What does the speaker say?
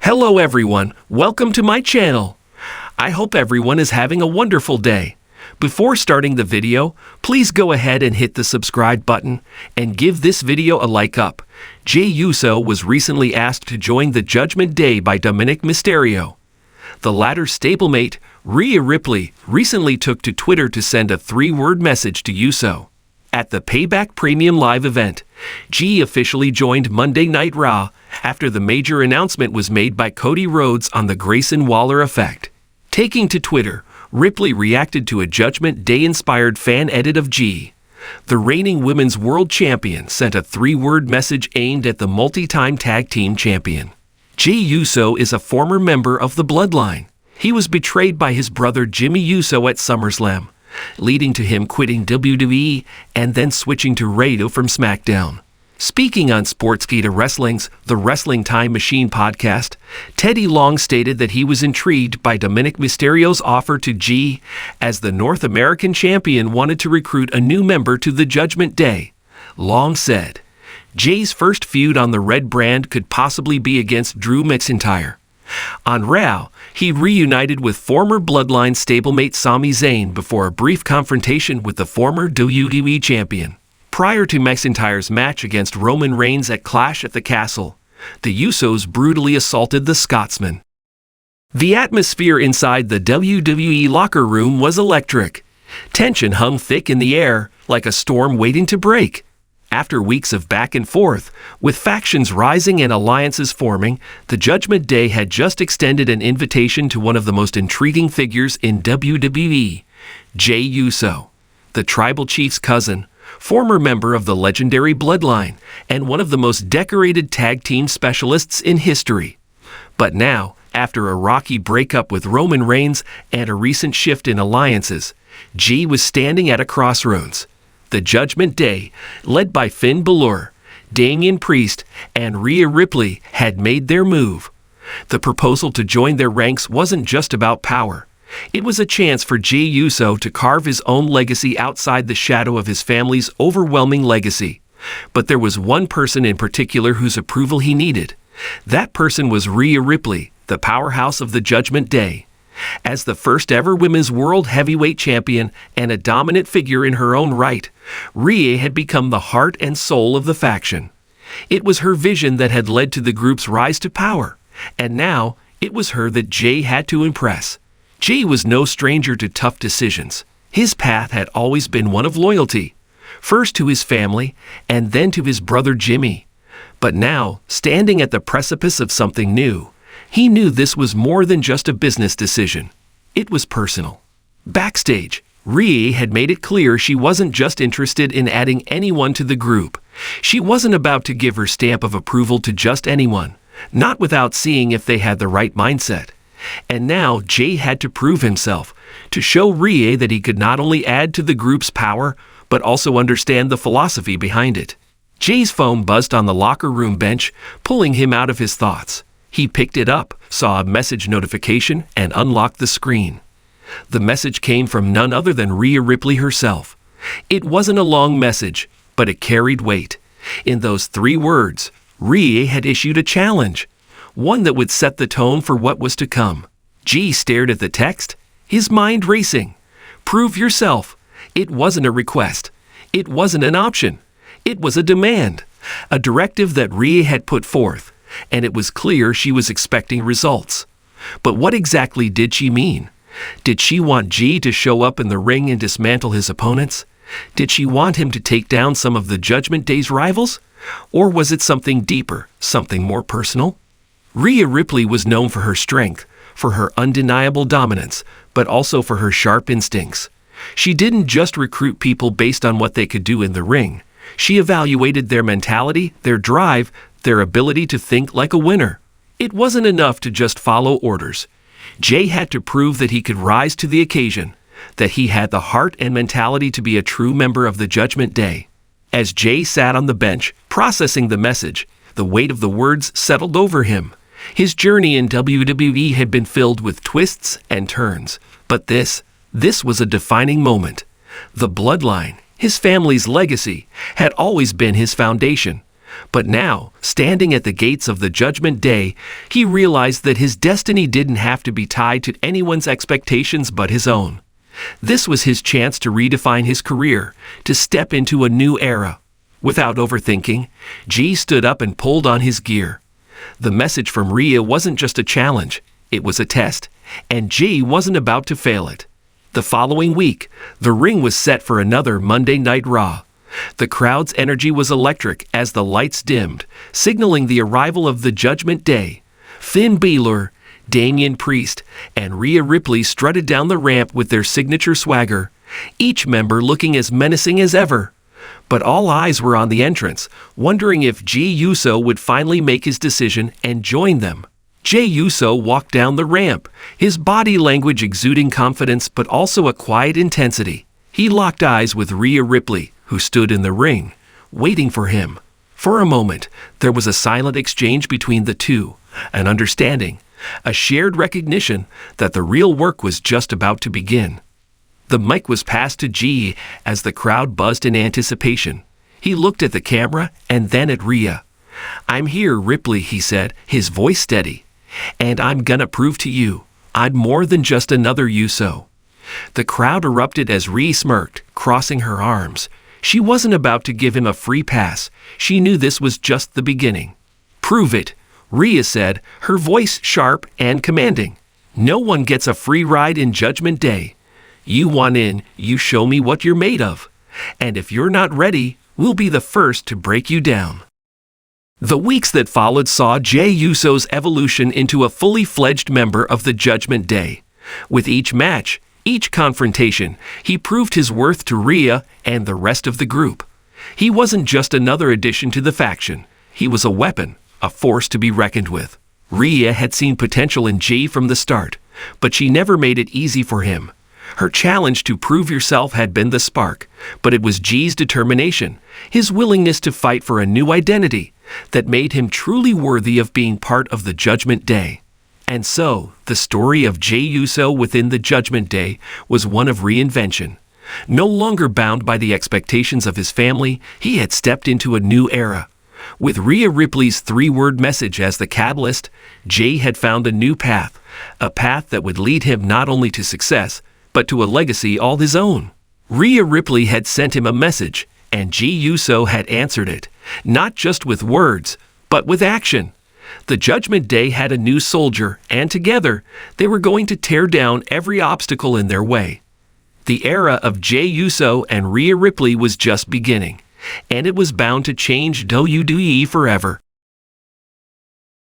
Hello everyone, welcome to my channel. I hope everyone is having a wonderful day. Before starting the video, please go ahead and hit the subscribe button and give this video a like up. Jey Uso was recently asked to join the Judgment Day by Dominik Mysterio. The latter's stablemate, Rhea Ripley, recently took to Twitter to send a 3-word message to Uso. At the Payback Premium Live event, Jey officially joined Monday Night Raw after the major announcement was made by Cody Rhodes on the Grayson Waller effect. Taking to Twitter, Ripley reacted to a Judgment Day-inspired fan edit of Jey. The reigning women's world champion sent a 3-word message aimed at the multi-time tag team champion. Jey Uso is a former member of the Bloodline. He was betrayed by his brother Jimmy Uso at SummerSlam, leading to him quitting WWE and then switching to radio from SmackDown. Speaking on Sportskeeda Wrestling's The Wrestling Time Machine podcast, Teddy Long stated that he was intrigued by Dominik Mysterio's offer to Jey, as the North American champion wanted to recruit a new member to the Judgment Day. Long said, Jey's first feud on the Red brand could possibly be against Drew McIntyre. On Raw, he reunited with former Bloodline stablemate Sami Zayn before a brief confrontation with the former WWE champion. Prior to McIntyre's match against Roman Reigns at Clash at the Castle, the Usos brutally assaulted the Scotsman. The atmosphere inside the WWE locker room was electric. Tension hung thick in the air, like a storm waiting to break. After weeks of back and forth, with factions rising and alliances forming, the Judgment Day had just extended an invitation to one of the most intriguing figures in WWE, Jey Uso, the Tribal Chief's cousin, former member of the legendary Bloodline, and one of the most decorated tag team specialists in history. But now, after a rocky breakup with Roman Reigns and a recent shift in alliances, Jey was standing at a crossroads. The Judgment Day, led by Finn Balor, Damian Priest, and Rhea Ripley, had made their move. The proposal to join their ranks wasn't just about power. It was a chance for Jey Uso to carve his own legacy outside the shadow of his family's overwhelming legacy. But there was one person in particular whose approval he needed. That person was Rhea Ripley, the powerhouse of the Judgment Day. As the first ever women's world heavyweight champion and a dominant figure in her own right, Rhea had become the heart and soul of the faction. It was her vision that had led to the group's rise to power, and now it was her that Jey had to impress. Jey was no stranger to tough decisions. His path had always been one of loyalty, first to his family and then to his brother Jimmy. But now, standing at the precipice of something new, he knew this was more than just a business decision. It was personal. Backstage, Rhea had made it clear she wasn't just interested in adding anyone to the group. She wasn't about to give her stamp of approval to just anyone, not without seeing if they had the right mindset. And now Jey had to prove himself, to show Rhea that he could not only add to the group's power, but also understand the philosophy behind it. Jey's phone buzzed on the locker room bench, pulling him out of his thoughts. He picked it up, saw a message notification, and unlocked the screen. The message came from none other than Rhea Ripley herself. It wasn't a long message, but it carried weight. In those 3 words, Rhea had issued a challenge, one that would set the tone for what was to come. Jey stared at the text, his mind racing. Prove yourself. It wasn't a request. It wasn't an option. It was a demand, a directive that Rhea had put forth, and it was clear she was expecting results. But what exactly did she mean? Did she want Jey to show up in the ring and dismantle his opponents? Did she want him to take down some of the Judgment Day's rivals? Or was it something deeper, something more personal? Rhea Ripley was known for her strength, for her undeniable dominance, but also for her sharp instincts. She didn't just recruit people based on what they could do in the ring. She evaluated their mentality, their drive, their ability to think like a winner. It wasn't enough to just follow orders. Jey had to prove that he could rise to the occasion, that he had the heart and mentality to be a true member of the Judgment Day. As Jey sat on the bench, processing the message, the weight of the words settled over him. His journey in WWE had been filled with twists and turns, but this was a defining moment. The Bloodline, his family's legacy, had always been his foundation. But now, standing at the gates of the Judgment Day, he realized that his destiny didn't have to be tied to anyone's expectations but his own. This was his chance to redefine his career, to step into a new era. Without overthinking, Jey stood up and pulled on his gear. The message from Rhea wasn't just a challenge, it was a test, and Jey wasn't about to fail it. The following week, the ring was set for another Monday Night Raw. The crowd's energy was electric as the lights dimmed, signaling the arrival of the Judgment Day. Finn Balor, Damian Priest, and Rhea Ripley strutted down the ramp with their signature swagger, each member looking as menacing as ever. But all eyes were on the entrance, wondering if Jey Uso would finally make his decision and join them. Jey Uso walked down the ramp, his body language exuding confidence but also a quiet intensity. He locked eyes with Rhea Ripley, who stood in the ring, waiting for him. For a moment, there was a silent exchange between the two, an understanding, a shared recognition that the real work was just about to begin. The mic was passed to Jey as the crowd buzzed in anticipation. He looked at the camera and then at Rhea. "I'm here, Ripley," he said, his voice steady. "And I'm gonna prove to you, I'm more than just another Uso." The crowd erupted as Rhea smirked, crossing her arms. She wasn't about to give him a free pass. She knew this was just the beginning. "Prove it," Rhea said, her voice sharp and commanding. "No one gets a free ride in Judgment Day. You want in, you show me what you're made of. And if you're not ready, we'll be the first to break you down." The weeks that followed saw Jey Uso's evolution into a fully fledged member of the Judgment Day. With each match, each confrontation, he proved his worth to Rhea and the rest of the group. He wasn't just another addition to the faction. He was a weapon, a force to be reckoned with. Rhea had seen potential in Jey from the start, but she never made it easy for him. Her challenge to prove yourself had been the spark, but it was Jey's determination, his willingness to fight for a new identity, that made him truly worthy of being part of the Judgment Day. And so, the story of Jey Uso within the Judgment Day was one of reinvention. No longer bound by the expectations of his family, he had stepped into a new era. With Rhea Ripley's three-word message as the catalyst, Jey had found a new path, a path that would lead him not only to success, but to a legacy all his own. Rhea Ripley had sent him a message, and Jey Uso had answered it, not just with words, but with action. The Judgment Day had a new soldier, and together, they were going to tear down every obstacle in their way. The era of Jey Uso and Rhea Ripley was just beginning, and it was bound to change WWE forever.